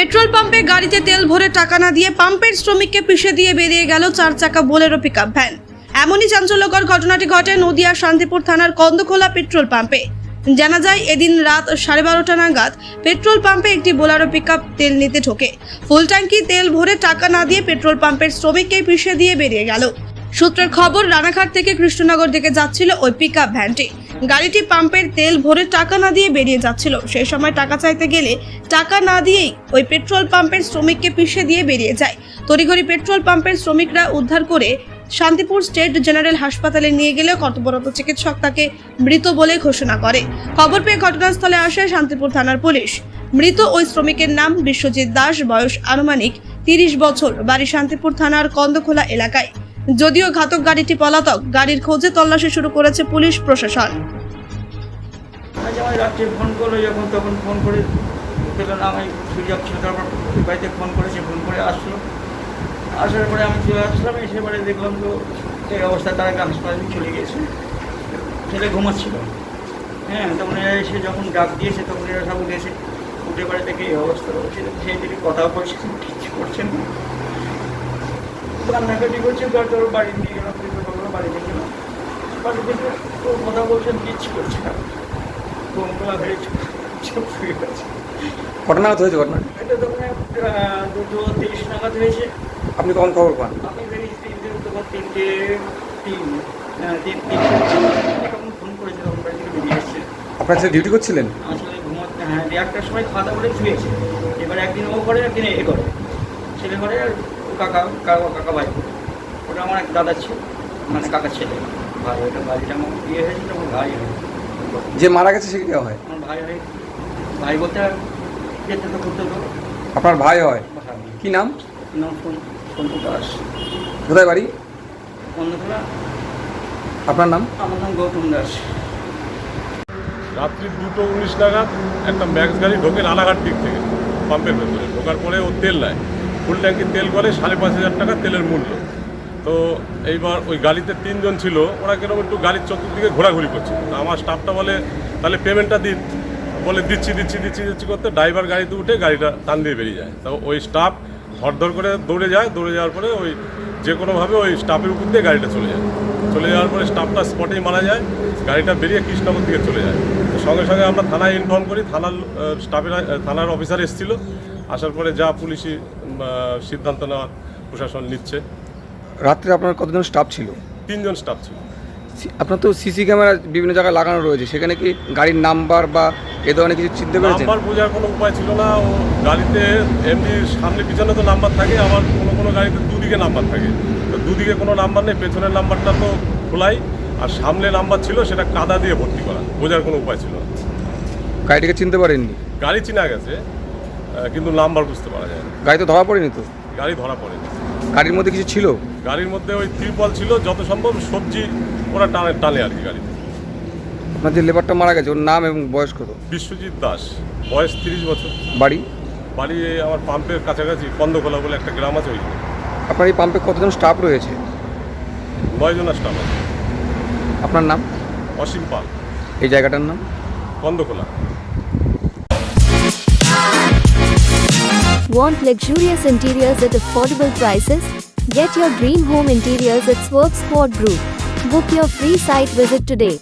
Petrol পাম্পে গাড়িতে তেল ভরে টাকা না দিয়ে পাম্পের শ্রমিককে পিষে দিয়ে বেরিয়ে গেল 4 চাকা বোলেরো পিকআপ ভ্যান। এমনই চাঞ্চল্যকর ঘটনাটি ঘটে নদিয়া শান্তিপুর থানার কন্দখোলা পেট্রোল পাম্পে। জানা যায় এদিন রাত 12:30 নাগাদ পেট্রোল পাম্পে একটি বোলেরো পিকআপ তেল নিতে ঢোকে। ফুল ট্যাঙ্কি তেল ভরে টাকা না দিয়ে পেট্রোল পাম্পের শ্রমিককে পিষে দিয়ে বেরিয়ে গেল। সূত্রের খবর, রানাঘাট থেকে কৃষ্ণনগর দিকে যাচ্ছিল ওই পিকআপ ভ্যানটি। গাড়িটি পাম্পের তেল ভরে টাকা না দিয়ে বেরিয়ে যাচ্ছিল। সেই সময় টাকা চাইতে গেলে টাকা না দিয়েই ওই পেট্রোল পাম্পের শ্রমিককে পিষে দিয়ে বেরিয়ে যায়। তড়িঘড়ি পেট্রোল পাম্পের শ্রমিকরা উদ্ধার করে শান্তিপুর স্টেট জেনারেল হাসপাতালে নিয়ে গেলে কর্তব্যরত চিকিৎসক তাকে মৃত বলে ঘোষণা করে। খবর পেয়ে ঘটনাস্থলে আসে শান্তিপুর থানার পুলিশ। মৃত ওই শ্রমিকের নাম বিশ্বজিৎ দাস, বয়স আনুমানিক 30 বছর, বাড়ি শান্তিপুর থানার কন্দখোলা এলাকায়। যদিও ঘাতক গাড়িটি পলাতক, গাড়ির খোঁজে তল্লাশি শুরু করেছে পুলিশ প্রশাসন। রাত্রে ফোন করলো, যখন তখন ফোন করে দেখলাম আমি সুইচ অফ ছিল, তারপর বাড়িতে ফোন করেছে, ফোন করে আসলো। আসার পরে আমি চলে আসলাম, এসে পরে দেখলাম তো এই অবস্থায় তারা হাসপাতালে চলে গিয়েছে। ছেলে ঘুমাচ্ছিল, হ্যাঁ, তখন এরা এসে যখন ডাক দিয়েছে তখন এরা সব উঠেছে, উঠে পরে থেকে এই অবস্থা রয়েছে। সেই দিকে কথাও বলছে, কিছু করছেন না, কান্নাকাটি করছে। তোর বাড়ি নিয়ে গেলাম, বাড়ি থেকে গেলাম, বাড়ি থেকে তোর কথা বলছেন, কিচ্ছু করছে না। কটা নাগাদ হয়েছে ঘটনা? এটা তখন 2:30 নাগাদ হয়েছে। আপনি কখন খবর পান? আমি বেরিয়েছি তোমার 3টে 3 তখন ফোন করেছে, তখন বাড়ি থেকে বেরিয়ে এসছে। আপনার সাথে ডিউটি করছিলেন? আসলে ঘুমাতে, হ্যাঁ, 1টার সময় খাওয়া দাওয়া করে শুয়েছে। এবার একদিন ও করে, একদিন এ করে, ছেলে করে, আর কাকা ভাই করে। ওটা আমার এক দাদার ছিল, মানে কাকার ছেলে ভাই। ওটা বাড়িটা আমার বিয়ে হয়েছিল, আমার ভাই হয়। যে মারা গেছে সে কি হয়? আমার ভাই হয়, ভাই বলতে যেতে তো করতে তো। আপনার ভাই হয়? কি নাম? নাম সন্তু দাস। কোথায় বাড়ি? কন্দখোলা। আপনার নাম? আমার নাম গৌতম দাস। রাত্রি 2:19 নাগাদ একটা ম্যাক্স গাড়ি ঢোকে রানাঘাট দিক থেকে পাম্পের ভেতরে। ঢোকার পরে ও তেল নেয়, ফুল ট্যাঙ্কি তেল করে 5,500 টাকা তেলের মূল্য। তো এইবার ওই গাড়িতে 3 জন ছিল, ওরা কেরকম একটু গাড়ির চতুর্দিকে ঘোরাঘুরি করছে। তো আমার স্টাফটা বলে তাহলে পেমেন্টটা দিন, বলে দিচ্ছি করতে ড্রাইভার গাড়িতে উঠে গাড়িটা টান দিয়ে বেরিয়ে যায়। তো ওই স্টাফ ধর করে দৌড়ে যাওয়ার পরে ওই যে কোনোভাবে ওই স্টাফের উপর দিয়ে গাড়িটা চলে যাওয়ার পরে স্টাফটা স্পটেই মারা যায়। গাড়িটা বেরিয়ে কৃষ্ণনগর দিকে চলে যায়। তো সঙ্গে সঙ্গে আমরা থানায় ইনফর্ম করি, থানার অফিসার এসেছিলো। আসার পরে যা পুলিশি সিদ্ধান্ত নেওয়ার প্রশাসন নিচ্ছে। রাত্রে আপনার কতজন স্টাফ ছিল? 3 জন স্টাফ ছিল। আপনার তো সিসি ক্যামেরা বিভিন্ন জায়গায় লাগানো রয়েছে, সেখানে কি গাড়ির নাম্বার বা এ ধরনের কিছু চিনতে পেরেছেন? নাম্বার বোঝার কোনো উপায় ছিল না। ও গাড়িতে এমনি সামনে পিছনে তো নাম্বার থাকে, আবার কোনো গাড়িতে দুদিকে নাম্বার থাকে। তো দুদিকে কোনো নাম্বার নেই, পেছনের নাম্বারটা তো খোলাই, আর সামনে নাম্বার ছিল সেটা কাদা দিয়ে ভর্তি করা। বোঝার কোনো উপায় ছিল না। গাড়িটাকে চিনতে পারেননি? গাড়ি চিনা গেছে, কিন্তু নাম্বার বুঝতে পারা যায় না। গাড়ি তো ধরা পড়েনি? তো গাড়ি ধরা পড়েনি। গাড়ির মধ্যে কিছু ছিল? গাড়ির মধ্যে ওই ত্রিপল ছিল, যত সম্ভব সবজি ওরা টানে আর কি গাড়িতে। আপনার যে লেবারটা মারা গেছে ওর নাম এবং বয়স কত? বিশ্বজিৎ দাস, বয়স 30 বছর। বাড়ি? বাড়ি আমার পাম্পের কাছাকাছি কন্দখোলা বলে একটা গ্রাম আছে, ওই। আপনার এই পাম্পে কতজন স্টাফ রয়েছে? 9 জন স্টাফ আছে। আপনার নাম? অসীম পাল। এই জায়গাটার নাম? Kandakhola. Want luxurious interiors at affordable prices? Get your dream home interiors at Swerve Squad Group. Book your free site visit today.